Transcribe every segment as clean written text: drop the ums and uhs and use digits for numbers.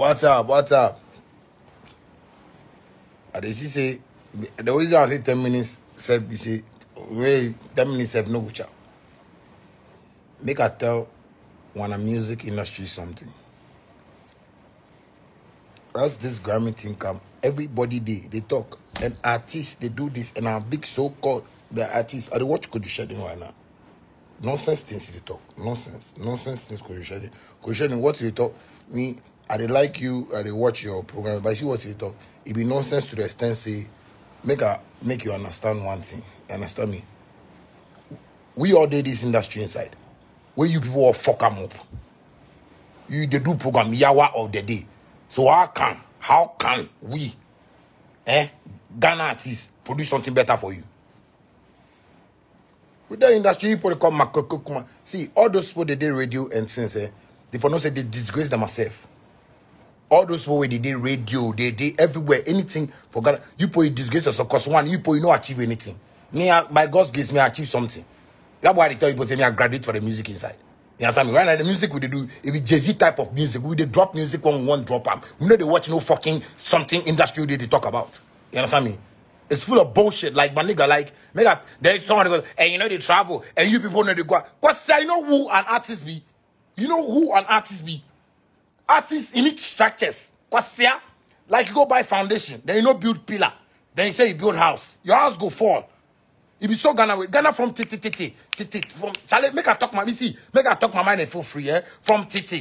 What's up? What's up? I see say the reason I say 10 minutes said we say wait 10 minutes have no child. Make I tell when a music industry something. As this Grammy thing come, everybody they talk. And artists they do this and our big so-called the artists. I don't watch Cody Shedding right now. Nonsense things they talk. Nonsense things Cody Shedding. Cody Shedding, what they talk? Me, I dey like you, I dey watch your programs, but I see what they talk. It be nonsense to the extent say make you understand one thing. You understand me? We all did this industry inside. Where you people all fuck them up. You they do program yawa of the day. So how can we Ghana artists produce something better for you? With the industry, people come Makoko. See, all those people they did radio and things, they for no say they disgrace themselves. All those people they did radio, they did everywhere, anything for Ghana. You put disgrace yourself because one, you put you not achieve anything. Me, by God's grace, me achieve something. That's why they tell people say me I graduate for the music inside. You understand me? Right now the music we do, if it's Jay-Z type of music, we they drop music one drop them. We know they watch no fucking something industry they talk about. You understand me? It's full of bullshit. Like my nigga, like then somebody goes, and you know they travel, and you people know they go. Cause I know who an artist be. You know who an artist be. Artists in each structures. Cause like you go buy foundation, then you know build pillar, then you say you build house. Your house go fall. It be so Ghana from titi from Charlie, make I talk my make I talk my mind and feel free, from titi,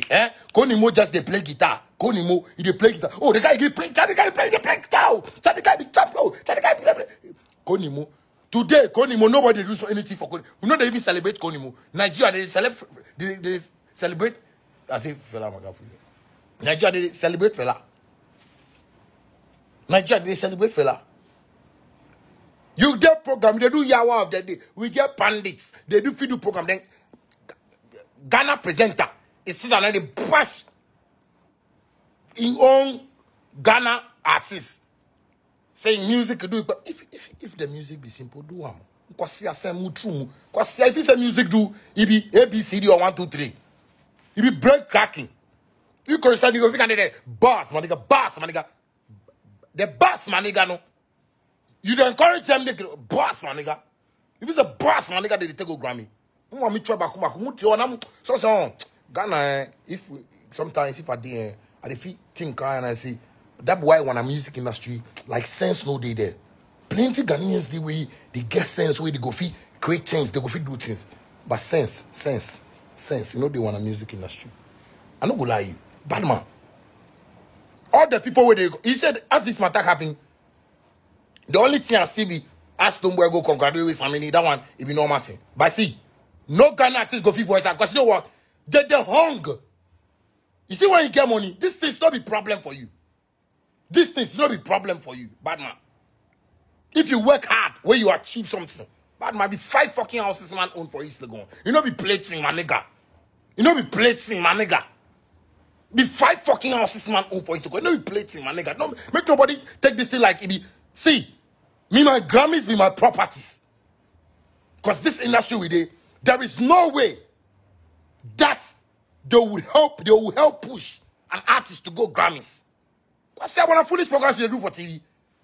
Konimo just they play guitar. Konimo, they play guitar. Oh, the guy play guitar, they play guitar. The guy be tap, oh, the guy play. Konimo. Today, Konimo, nobody do anything for Konimo. You know they even celebrate Konimo. Nigeria, they celebrate. I say fella magafu. Nigeria, they celebrate fella. Nigeria, they celebrate fella. You get program, they do yawa of the day. We get pandits, they do feed program. Then Ghana presenter is sit down and they bash in own Ghana artists saying music do it. But if the music be simple, do one. Because if it's a music do, it be ABCD or 1, 2, 3. It be brain cracking. You can start you go the boss, my nigga. The boss, my nigga, no. You don't encourage them to boss, my nigga. If it's a boss, my nigga, they take a Grammy. You want me to try back home? So Ghana, sometimes if I think and I say that's why when a music industry like sense no day there. Plenty Ghanaians the way they get sense where they go fit create things, they go fit do things. But sense, you know they want a music industry. I don't go lie you, bad man. All the people where they go, he said as this matter happened. The only thing I see be ask them where go congratulate with somebody, that one it be normal thing. But see, no Ghana artist go fit voice because you know what? They hung. You see when you get money, this thing's not be problem for you. This thing's not be problem for you, bad man. If you work hard, where you achieve something, bad man be 5 fucking houses man own for East Legon. You know be plating, my nigga. You know be plating, my nigga. Be 5 fucking houses man own for East Legon. You know be plating, my nigga. Don't make nobody take this thing like it be. See, me, my Grammys be my properties. Because this industry we did, there is no way that they will help push an artist to go Grammys. Because I want to foolish programs they do for TV.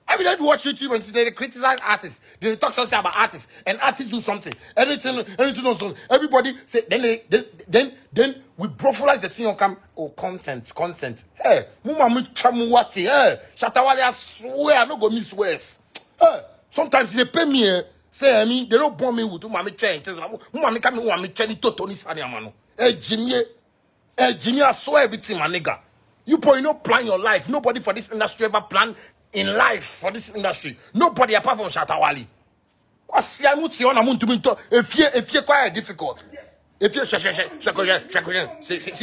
Every day you watch YouTube and see they criticize artists. They talk something about artists. And artists do something. Anything or something. Everybody say, then we brofolize the thing on cam. Oh, content. Hey, mama me chamuwati. Hey, Shatawale, I swear, I don't go miss words. Hey, sometimes they pay me, say, they don't bomb me with mommy chain. Mommy come me chain to Tony Sanyamano. Hey, Jimmy, I swear everything, my nigga. You probably not plan your life. Nobody for this industry ever plan in life for this industry. Nobody apart from Shatawale. If you're quite difficult. If you're see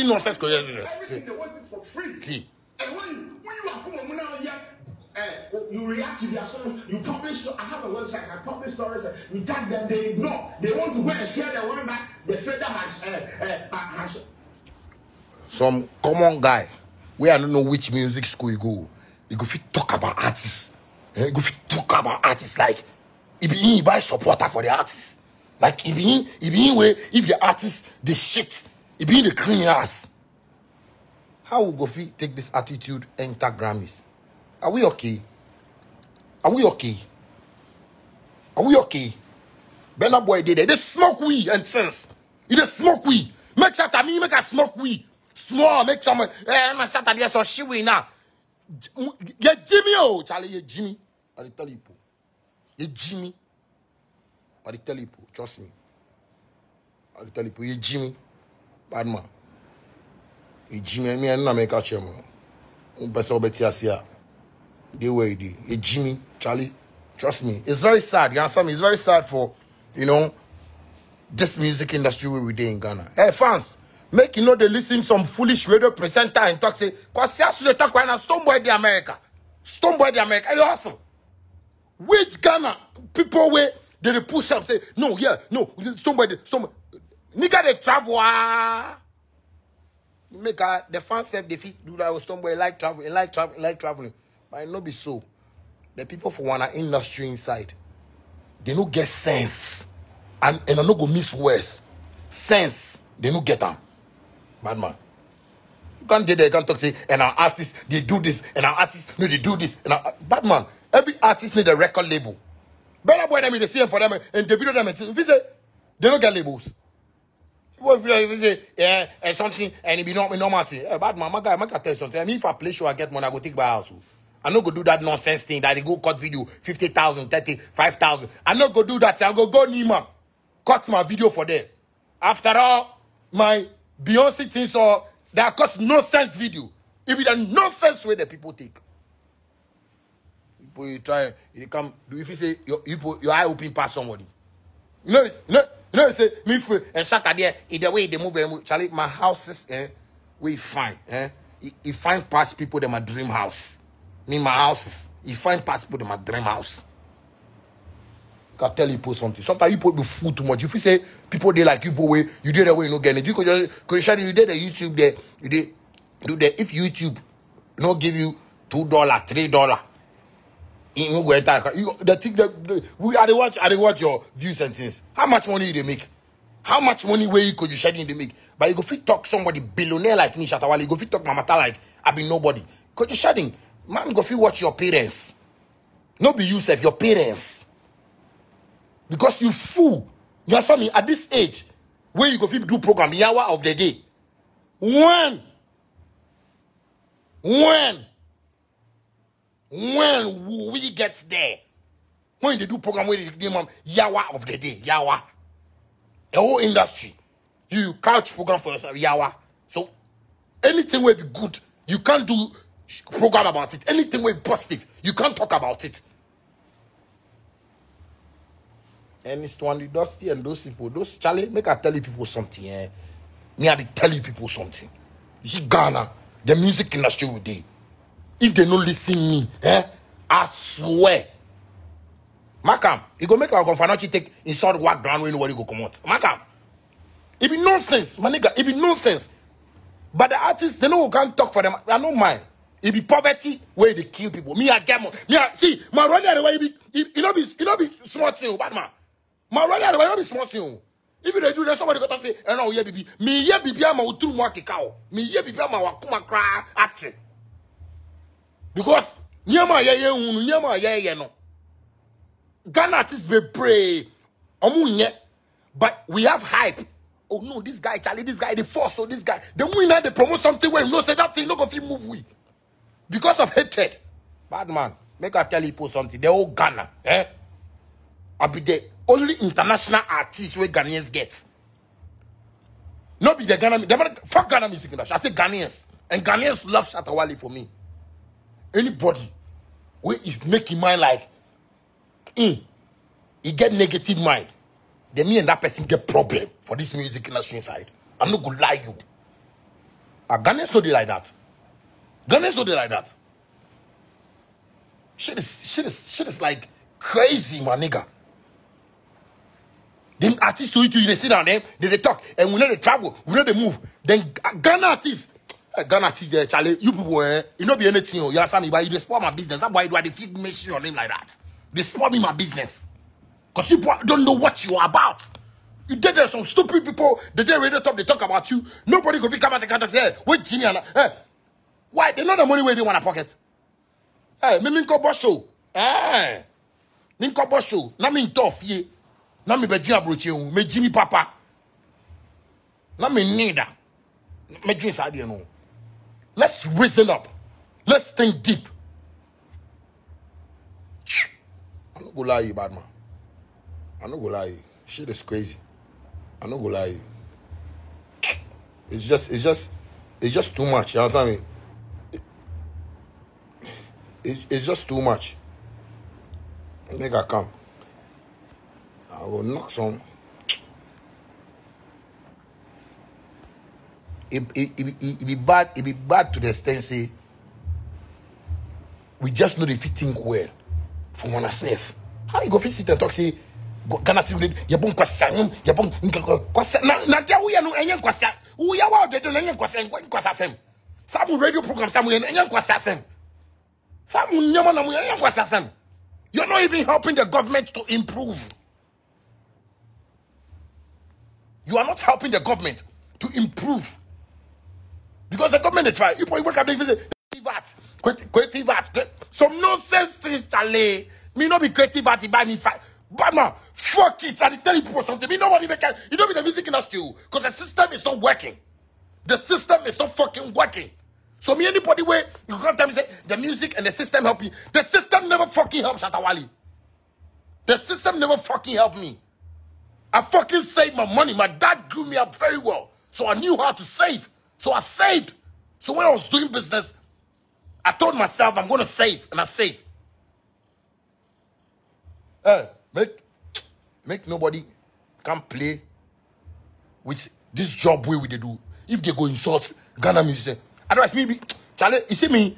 nonsense. Everything they want it for free. See. And when you are coming now, you react to their song, you publish. I have a website, I publish stories, you tag them, they ignore. They want to go and share the one that the federal has some common guy. We I don't know which music school you go. You go fit talk about artists. You go fit talk about artists like if he buy supporter for the artists. Like if he way if the artists they shit, if he the clean ass. How will go take this attitude enter Grammys? Are we okay? Are we okay? Are we okay? Burna Boy did it. They smoke weed and sense. You just smoke weed. Make sure that me make a smoke weed. Small, make some my shot at so she we now. Yeah, Jimmy, oh Charlie, yeah, Jimmy. I tell you, yeah, Jimmy. I tell you, trust me. I tell you, yeah, Jimmy. Bad man. Yeah, Jimmy, me and na make a chairman. Person bet here. They were yeah, Jimmy, Charlie. Trust me. It's very sad. You understand me? It's very sad for, you know, this music industry where we dey in Ghana. Hey, fans, make you know they listen some foolish radio presenter and talk say, cause yes, they talk right now, Stonebwoy the America. Stonebwoy the America. Hey, awesome. Which Ghana people where they push up say, no, yeah, no, Stonebwoy. Nigga, they travel. Make the fans say they fit do that with Stonebwoy like traveling. But it no be so. The people for one industry inside, they no get sense. And I no go miss words. Sense, they no get them. Bad man. You can't do that, you can't talk say, and our artists, they do this, and our artists, no, they do this. And bad man, every artist need a record label. Burna Boy them in the same for them, and the video them, if you say, they don't get labels. If you say, yeah, and something, and it be not normal thing. Bad man, my guy, I can tell you something. I mean, if I play show, I get money, I go take my house. I no go do that nonsense thing that they go cut video 50,000, 35,000. I no go do that. I go Nima, cut my video for them. After all, my Beyonce things or that cut nonsense video. It be the nonsense way that people take. People you try, you come. If you say your eye open past somebody, you know, say me free and Saturday in the way they move. Charlie, my houses, we fine, It find past people that my dream house. Me, my houses. You find passport in my dream house. I can tell you post something. Sometimes you put the food too much. If you say people they like you go away, you did that way, you no get it. You could you did the YouTube there. You did do that. If YouTube no give you $2, $3, you go enter. The thing that we are the watch your views and things. How much money they make? How much money where you could you shedding they make? But you go fit talk somebody billionaire like me, Shatawale. You go fit talk Mamata like I be nobody. Could you shedding? Man, go feel watch your parents. No be you, your parents. Because you fool. You understand me? At this age, where you go feel do program, the hour of the day. When will we get there? When they do program where they give them yawa of the day, yawa. The whole industry. You couch program for yourself, yawa. So anything will be good. You can't do program about it. Anything way positive, you can't talk about it. And it's one the Dusty and those people, those Charlie, make I tell you people something. Me, I tell you people something. You see, Ghana, the music industry with they. If they don't listen me, I swear. Makam, you go make like Gonfanachi take inside work ground when nobody go come out. Makam, it be nonsense, my nigga. It be nonsense. But the artists, they know who can't talk for them. I don't mind. It be poverty where they kill people. Me, I get more. Me, see, my brother, the way you know be smart thing, bad man. My brother, the way you be smart thing. If you do that, somebody got to say, "No, yeah, baby, me, yeah, baby, I'm a utu mwaki kao. Me, yeah, baby, I'm a wakuma kra ati." Because nyama yeah, no. Ghana artists be pray, but we have hype. Oh no, this guy, Charlie, this guy, the force, so this guy, the winner, they promote something where you know say that thing no go fit move we. Because of hatred. Bad man, make I tell you something. The whole Ghana, I be the only international artist where Ghanaians get. Not be the Ghana, fuck Ghana music industry. I say Ghanaians. And Ghanaians love Shatawale for me. Anybody where is making mind like, he get negative mind. Then me and that person get problem for this music industry inside. I'm not gonna lie you. Ghanaians don't like that. Ghanaians don't like that. Shit is like crazy, my nigga. Them artists to you, they sit down there, they talk, and we know they travel, we know they move. Then Ghana artists, there, Charlie, you people, you know be anything, you understand me, but you just spoil my business. That's why you do the fig mention your name like that. They spoil me my business. Because people don't know what you are about. You did there some stupid people, they did radio top, they talk about you. Nobody could come out and say, hey, wait, Jimmy, Why? They know the money where they want to pocket. Hey, me minko boss show. Eh. Minko boss show. Na me tough ye. Na me beji abroche un. Me Jimmy Papa. Na me nida. Me drink sadi no. Let's reason up. Let's think deep. I'm not gonna lie you, bad man. I'm not gonna lie you. Shit is crazy. I'm not gonna lie you. It's just too much. You understand me? It's just too much. Make her come. I will knock some. It be bad. It be bad to the extent say we just know if you think well for one ourselves. How you go sit and talk say Ghana team you bon kwasa you bon kwasa na dia we no enye kwasa we ya wa de no enye kwasa sem. Some radio program some enye kwasa sem. Some nyama na enye kwasa sem. You're not even helping the government to improve. You are not helping the government to improve. Because the government they try. You work at the creative arts. Some nonsense things, Charlie. Me not be creative arts by me. But man, fuck it. I tell you something. Me nobody make it. You don't be the music industry because the system is not working. The system is not fucking working. So me anybody way you come tell me say the music and the system help you. The system never fucking helps Atawali. The system never fucking helped me. I fucking saved my money. My dad grew me up very well. So I knew how to save. So I saved. So when I was doing business, I told myself I'm going to save. And I saved. Make nobody come play with this job way we they do. If they go insult Ghana music. Otherwise, maybe, Charlie, you see me,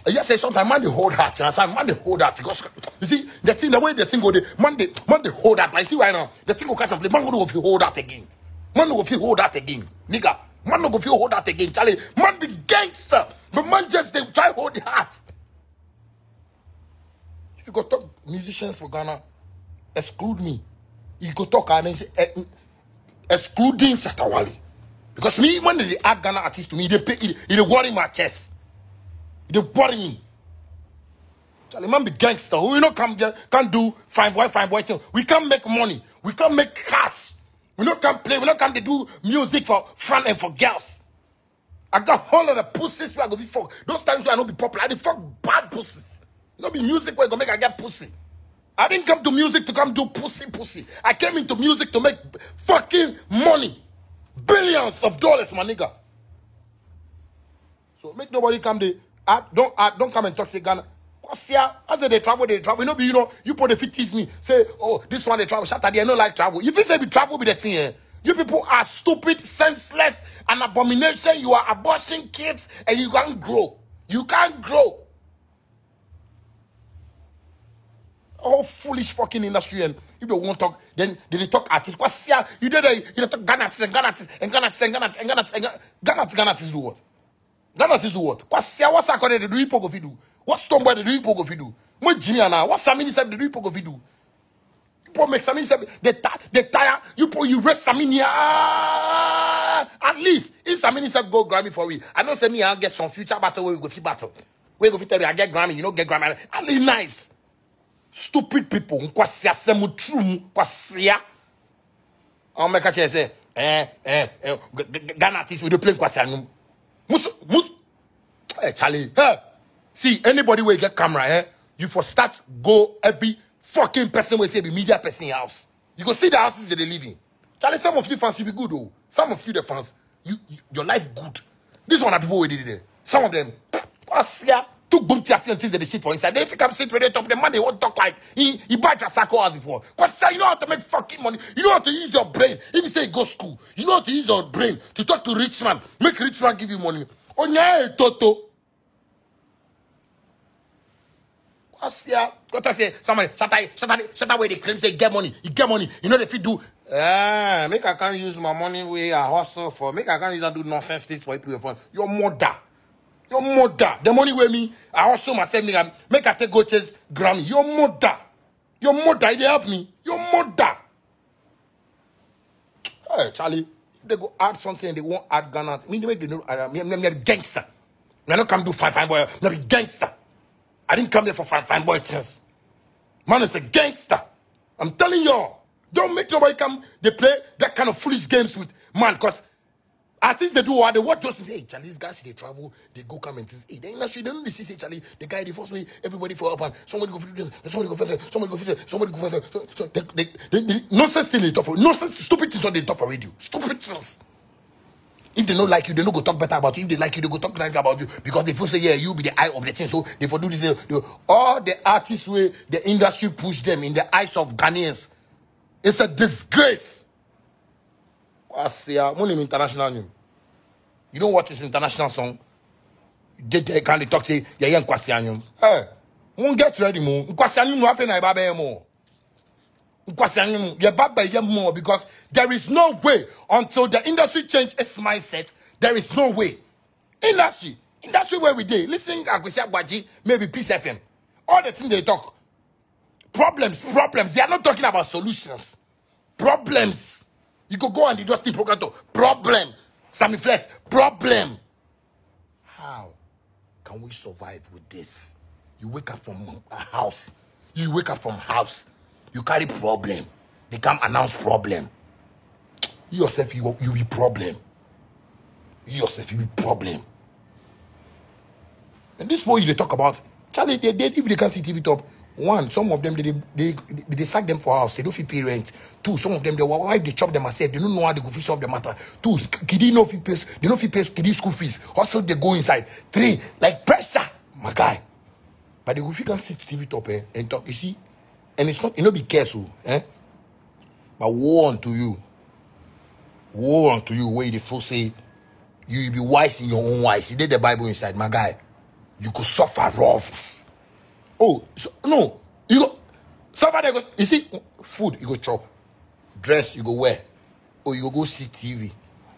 yes, say sometimes man they hold heart. Man they hold heart. Because, you see, the way the thing go, man they hold heart. But you see right now, the thing go catch up. Man go go feel hold heart again. Man go feel hold heart again. Nigga. Man no go feel hold that again, Charlie. Man be gangster, but man just they try hold the heart. If you go talk musicians for Ghana, exclude me. You go talk and say excluding Shatawali, because me when they add Ghana artists to me, they worry my chest. They worry me. Charlie, man be gangster. We not can't do fine boy thing. We can't make money. We can't make cash. We not come play. We not come to do music for fun and for girls. I got all of the pussies where I go be fuck. Those times where I don't be popular, I dey fuck bad pussies. Not be music where I go make I get pussy. I didn't come to music to come do pussy. I came into music to make fucking money. Billions of dollars, my nigga. So make nobody come there. Don't come and talk say Ghana. As they travel. You know, you put the 50s me. Say, oh, this one they travel. Saturday, I don't like travel. If you say we travel with the thing here, you people are stupid, senseless, an abomination. You are abortion kids and you can't grow. You can't grow. Oh, foolish fucking industry. And if they won't talk, then they talk artists. You talk Ghana artists do what? Ghana artists do what? What's that called? They do hypocrisy do. What Stonebwoy they do hypocrisy do? What Jimmy now? What Samini said they do hypocrisy do? People make Samini said they tire. You rest Samini. At least if Samini said go Grammy for we, I know say me I'll get some future battle where we go fit battle. Where go fit tell me I get Grammy, you know get Grammy. At least nice. Stupid people. Nkwasia semu true. Nkwasia. I'll make a chance say Ghana artists we do play Nkwasia. Hey Charlie. Hey. See, anybody will get camera, you for start go every fucking person will say be media person in your house. You go see the houses that they live in. Charlie, some of you fans will be good though. Some of you the fans, your life good. This one are people who did it there. Some of them, two boom things that they shit for inside. They if you come sit with the top, the man they won't talk like he buy a circle house before. Because you know how to make fucking money. You know how to use your brain. If you say go school, you know how to use your brain to talk to rich man. Make rich man give you money. Oh yeah, Toto. Got to say somebody shut away they claim say get money. You get money. You know if you do make I can't use my money where I hustle for. Make I can't use and do nonsense things for people for your mother. The money where me I hustle myself make I take go chase Grammy. Your mother, they help me. Your mother. Hey Charlie, if they go add something and they won't add Ghana, me they know me gangster. I don't come do fine boy. I'm a gangster. I didn't come here for fine boy things. Man is a gangster. I'm telling y'all. Don't make nobody come. They play that kind of foolish games with man. Because artists they do what they watch just say, hey, Charlie, these guys they travel, they go come and say, hey, the industry, they don't see Charlie, the guy, the first way, everybody for up and somebody go for this, somebody go for that, somebody go for that, somebody go for that. So they nonsense thing they talk for, nonsense, stupid things on they talk for radio. Stupid things. If they don't like you, they don't go talk better about you. If they like you, they go talk nice about you. Because they feel say, yeah, you be the eye of the thing. So they for do this. All the artists way the industry push them in the eyes of Ghanaians. It's a disgrace. What's international name? You know what is international song? They can they talk say, yeah, Nkwasianyum. Hey, won't get ready more. Nkwasianyum no happen na ibabe more. Because there is no way until the industry change its mindset. There is no way. Industry where we did. Listen, Agusia Gwaji, maybe Peace FM. All the things they talk. Problems. They are not talking about solutions. Problems. You could go and you just think problem. Sammy Flex, problem. How can we survive with this? You wake up from a house. You carry problem. They come announce problem. You yourself, you be problem. You be problem. And this boy they talk about, Charlie, they if they can see TV top, one, some of them, they sack them for house. They don't feel pay rent. Two, some of them, their wife, they chop them myself. They don't know how they go fish solve the matter. Two, kiddie no fee pays. They don't fee pay kiddie school fees. Also, they go inside. Three, like pressure. My guy. But if you can sit TV top and talk, you see, and it's not, you know, be careful, but woe unto you. Woe unto you, where the fool say, you be wise in your own wise. You did the Bible inside, my guy. You could suffer rough. Oh, so, no. You go, somebody goes, you see, food, you go chop. Dress, you go wear. Oh, you go see TV.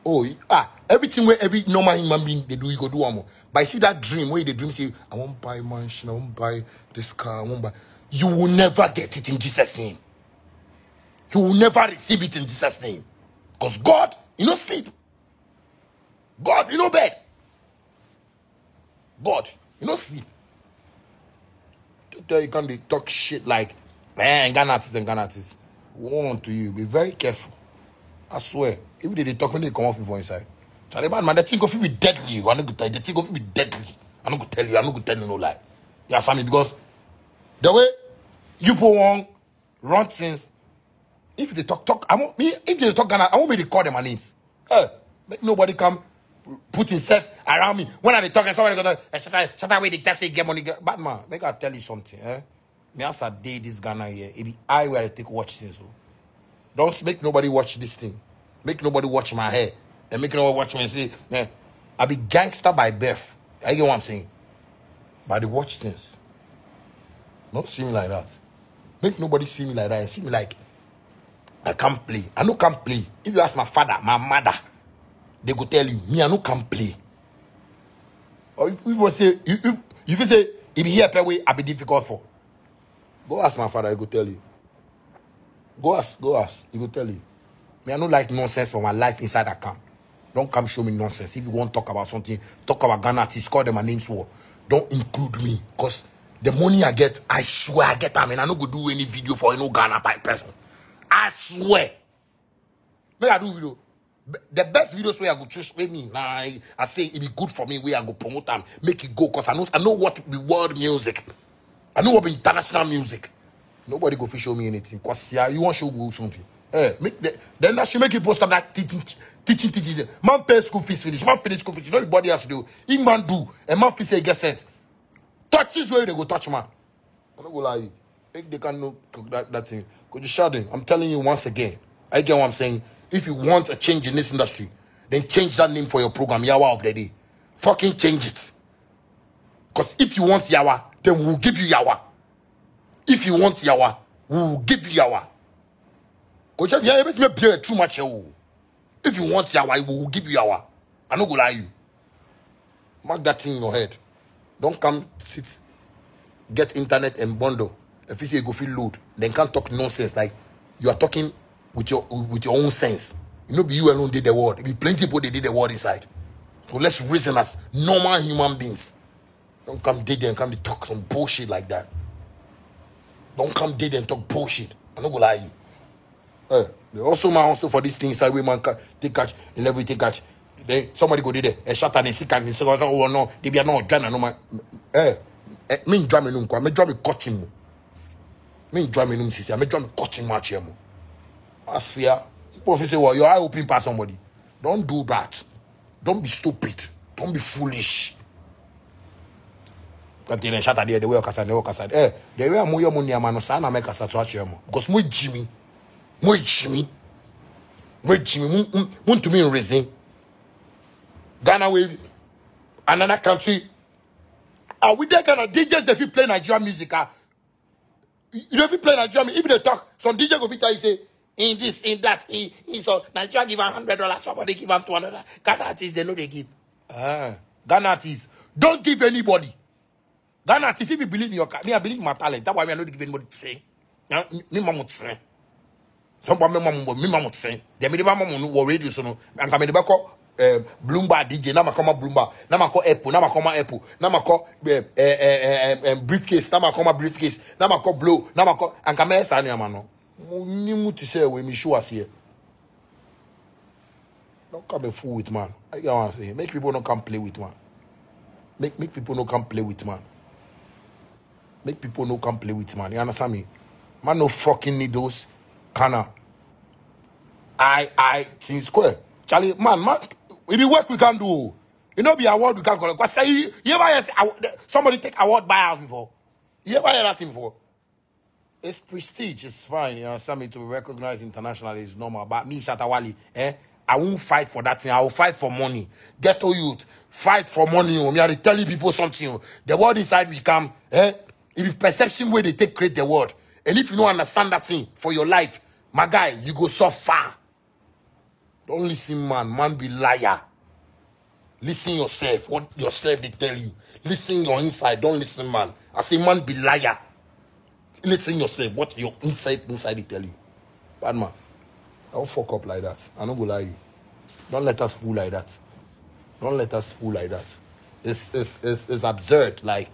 Oh, everything where every normal human being, they do, you go do one more. But I see that dream, where the dream say, I won't buy a mansion, I won't buy this car, I won't buy. You will never get it in Jesus' name. You will never receive it in Jesus' name. Because God, you know sleep. God, you know bed. God, you know sleep. You can't talk shit like, man, Ghana artists. Woe unto you. Be very careful. I swear. If they talk, when they come off from inside. Charlie, man, the thing of it be deadly. I don't go tell you. The thing of it be deadly. I don't go tell you. I don't go tell you no lie. Yeah, Sammy, because the way you put on run things, if they talk, if they talk Ghana, I won't be to call them my names. Make nobody come put himself around me. When are they talking? Somebody go shut away the taxi, get money. But man, make I tell you something. Me as I did this Ghana here, it be I where I take watch things. So. Don't make nobody watch this thing. Make nobody watch my hair. And make nobody watch me and say, man, I be gangster by birth. I get what I'm saying. But they watch things. Don't see me like that. Make nobody see me like that and see me like I can't play. I no can't play. If you ask my father, my mother, they go tell you, me I no can't play. Or if people say, if you say, if you hear per way, I be difficult for. Go ask my father, he go tell you. Go ask, he go tell you. Me I no like nonsense for my life inside that camp. Don't come show me nonsense. If you want to talk about something, talk about Ghana artists, call them my names for. Don't include me, because the money I get, I swear I get them, and I no go do any video for any Ghana person. I swear. Make I do video. The best videos where I go choose with me. Nah, I say it be good for me where I go promote them, make it go, because I know what be world music. I know what be international music. Nobody go show me anything. Because you want to show something. Then that should make you post up that teaching. Man pay school fees finish. Man finish school fees. Nobody has to do. If man do, and man feel say get sense. Touches where they go touch man. I don't go lie. If they can know that thing. Could you shout it? I'm telling you once again. I get what I'm saying. If you want a change in this industry, then change that name for your program, Yawa of the Day. Fucking change it. Because if you want Yawa, then we'll give you Yawa. If you want Yawa, we'll give you Yawa. If you want Yawa, we will give you Yawa. I don't go lie you. Mark that thing in your head. Don't come sit, get internet and bundle. If you say you go feel load, then can't talk nonsense like you are talking with your own sense. You know, be you alone did the word. It be plenty people they did the word inside. So let's reason as normal human beings. Don't come there and come to talk some bullshit like that. Don't come there and talk bullshit. I'm not gonna lie you. They also man also for these things I man take catch in everything catch. Then somebody go there and shut and sick and say oh no they be not done no man. Me enjoy me num kwa me draw me cut him. Me enjoy me num sisi. Me draw me cut him match him. Asia. People say well your eye open past somebody. Don't do that. Don't be stupid. Don't be foolish. Continue shut there the way okasa ne okasa. The way amoyo mo niama no sa na make kasa to ache mo. Because mo Jimmy to me in reason. Ghana with another country. Are we there kind of DJs that you play Nigerian music? You don't play Nigerian music. If they talk, some DJ go fit tell you say in this, in that, in so Nigeria give $100, somebody give them $200. Ghana artists they know they give. Ghana artists don't give anybody. Ghana artists if you believe in your me I believe in my talent. That's why I not give anybody to say. Me mama to say. Somebody me mama to say. They me mama no radio so no. And come me call Bloomberg DJ. Now I come Bloomberg. Now I call Apple. Now I come Apple. Now I call briefcase. Now I come briefcase. Now I call Blow. Now I call and come here sani amano. Ni muti say we me show us here. Don't come and fool with man. I get what I'm saying. Make people not come play with man. Make people not come play with man. Make people no come play with man. You understand me? Man no fucking need those kinda. I think square. Charlie, man, it be work we can do. You know, be award we can collect. Because say you ever hear somebody take award by house before? You ever hear that thing before? It's prestige, it's fine. You understand me? To be recognized internationally is normal. But me, Shatawali, I won't fight for that thing. I will fight for money. Ghetto youth, fight for money. Me are telling people something. The world inside we come, It is perception where they take create the word. And if you don't understand that thing for your life, my guy, you go so far. Don't listen, man. Man be liar. Listen yourself. What yourself they tell you. Listen your inside. Don't listen, man. I say man be liar. Listen yourself. What your inside they tell you. Bad man. Don't fuck up like that. I don't go lie you. Don't let us fool like that. Don't let us fool like that. It's absurd. Like,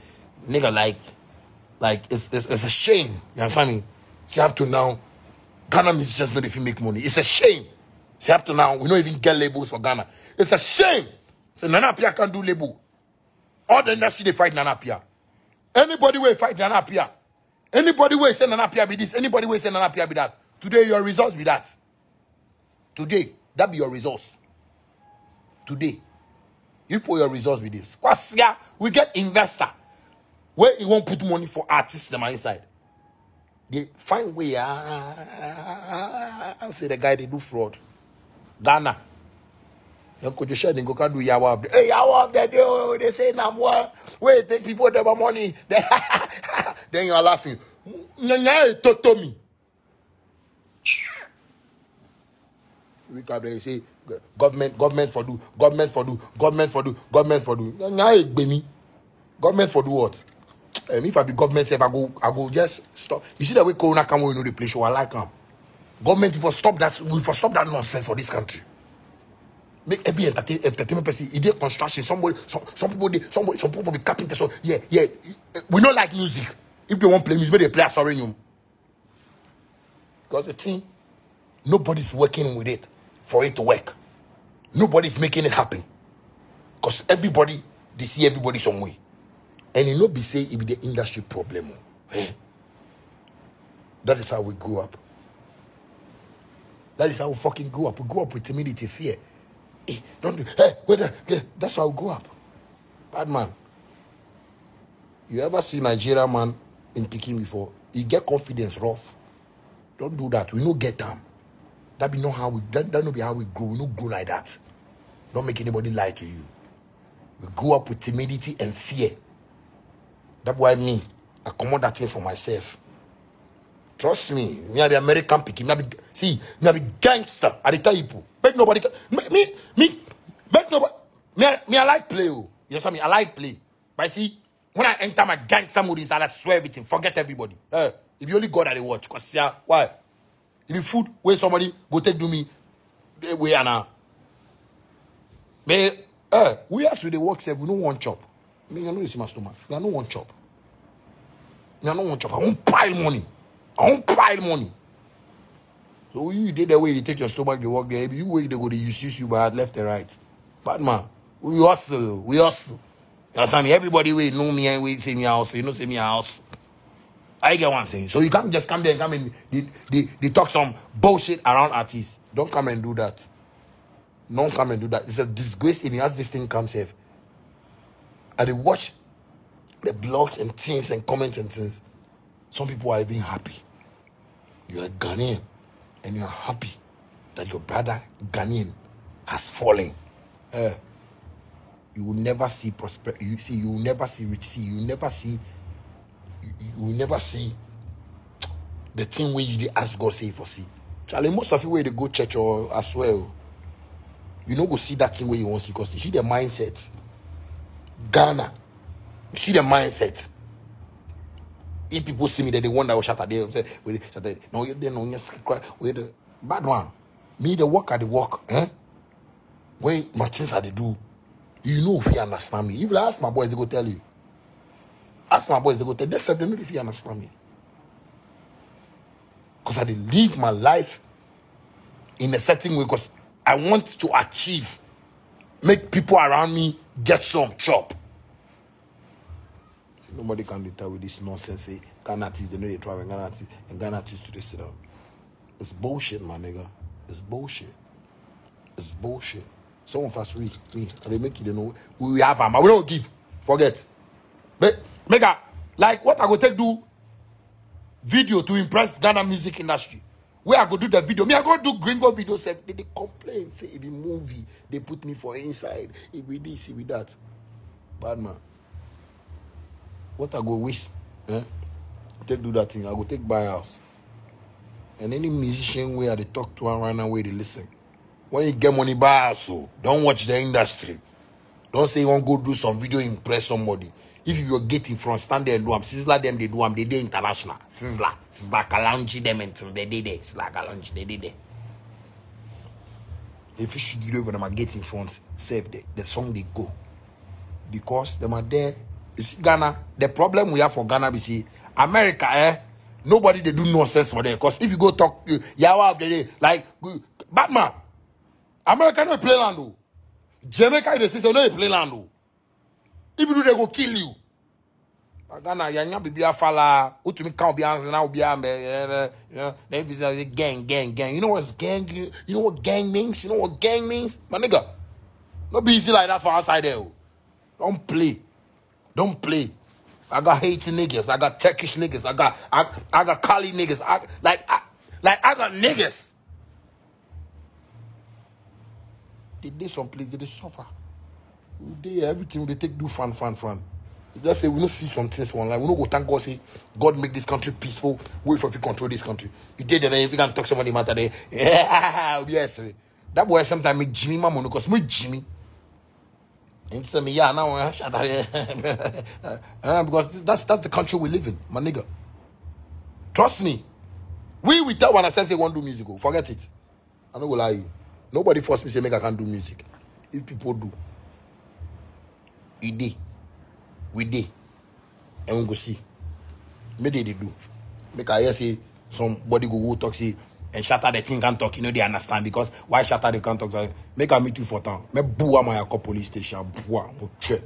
nigga, like it's a shame. You understand me? See up to now, Ghana musicians don't even make money. It's a shame. See up to now, we don't even get labels for Ghana. It's a shame. So Nana Pia can do label. All the industry they fight Nana Pia. Anybody will fight Nana Pia. Anybody will say Nana Pia be this. Anybody will say Nana Pia be that. Today your results be that. Today that be your results. Today you put your results with this. Kwasia, we get investor. Where he won't put money for artists them inside. They find way say the guy they do fraud. Ghana. Then could you share then go can do yawa of the hey yawa of the they say now more. Wait, take people their money. Then you're laughing. Nyanya totomi. We come there say government for do. Nyanya gbemi. Government for do what? If I be government, if I go just stop. You see the way Corona come, we know the place show. I like them. Government for stop that. We for stop that nonsense for this country. Make every entertainment person. Idiot construction. Some people will be carpenters. So yeah. We don't like music. If they want play music, they play a sorry. Because the thing, nobody's working with it for it to work. Nobody's making it happen. Because everybody, they see everybody some way. And you know, be say it be the industry problem. That is how we grew up. That is how we fucking grew up. We grew up with timidity, fear. That's how we grew up. Bad man. You ever see Nigeria man in Peking before? You get confidence rough. Don't do that. We no get them. That be not how we. That no be how we grow. We no grow like that. Don't make anybody lie to you. We grew up with timidity and fear. That's why me, I command that thing for myself. Trust me, me are the American picking. Me are the gangster. I tell you, make nobody. Make nobody. Me I like play. You understand me? I like play. But see, when I enter my gangster mood inside, I swear everything. Forget everybody. If you only God that they watch, cause yeah, why? If you food where somebody go take do me, where now? Me We as we the work self, we don't want chop. I mean, I know you see my stomach. I don't want chop. I don't want chop. I won't pile money. I won't pile money. So you did the way you take your stomach, you work there. If you wait, they go to use you by left and right. But man, we hustle. We hustle. You understand me? Everybody will know me and we see me house. You know, see me house. I get what I'm saying. So you can't just come there and come in. They talk some bullshit around artists. Don't come and do that. Don't come and do that. It's a disgrace in as this thing comes here. And they watch the blogs and things and comments and things. Some people are even happy. You're a Ghanaian and you're happy that your brother Ghanaian has fallen. You will never see prosperity. You will never see rich. You will never see. You will never see the thing where you ask God say for see. Charlie, most of you where they go church or as well, you know go see that thing where you want to see because you see the mindset. Ghana, you see the mindset. If people see me, that they wonder, shatter there, say, no, you don't know, cry. The bad one. Me, the work at the work, when my things are they do, you know if you understand me. If I ask my boys, they go tell you. Ask my boys, they go tell you. They know if you understand me. Because I live my life in a certain way because I want to achieve, make people around me get some chop. Nobody can deal with this nonsense. Say Ghana artists, they know they travel Ghana artists and Ghana artists to the sit down. It's bullshit, my nigga. It's bullshit. It's bullshit. Some of us read me and they make it, you know, we have them, but we don't give. Forget. But make a like what I go take do video to impress Ghana music industry. Where I go do the video. Me, I go do gringo video. Say they complain. Say it be movie. They put me for inside. It be this, it be that. Bad man. What I go wish, take do that thing. I go take buy house. And any musician where they talk to and right now where they listen. When you get money buy house, so don't watch the industry. Don't say you want to go do some video impress somebody. If you get in front, stand there and do them. Sizzler them, they do them. They international. Sizzler Kalonji them and they did it. Sizzler Kalonji, they did it. If you shoot video when them get in front, save the song they go. Because them are there. You see, Ghana, the problem we have for Ghana, we see, America, nobody they do nonsense for them. Because if you go talk, Yawa of the day, like, Batman, America don't play land. Jamaica, they say, so they play land. If you do, they go kill you. Ghana, Yanya be a fella, who to me can't be answering now, be a then you say gang. You know what's gang? You know what gang means? You know what gang means? My nigga, not be easy like that for outside there. Don't play. Don't play. I got Haiti niggas. I got Turkish niggas. I got Kali niggas. I got niggas. They did some place. They suffer. They everything they take do fun. Just say we don't see some things online. We don't go thank God. Say God make this country peaceful. Wait for if you control this country. You did that. If you can talk somebody matter there. Yes. That boy sometimes make Jimmy mama because me Jimmy. And tell me, yeah, now because that's the country we live in, my nigga. Trust me. We tell when I say want to do music, forget it. I don't go lie you. Nobody force me say make I can't do music. If people do, we did, and we go see. Maybe they do. Make I hear say somebody go talk say and shatter the thing can't talk. You know they understand because why shatter they can't talk? Make I meet you for town. Me bua my police station. Bua, mo che.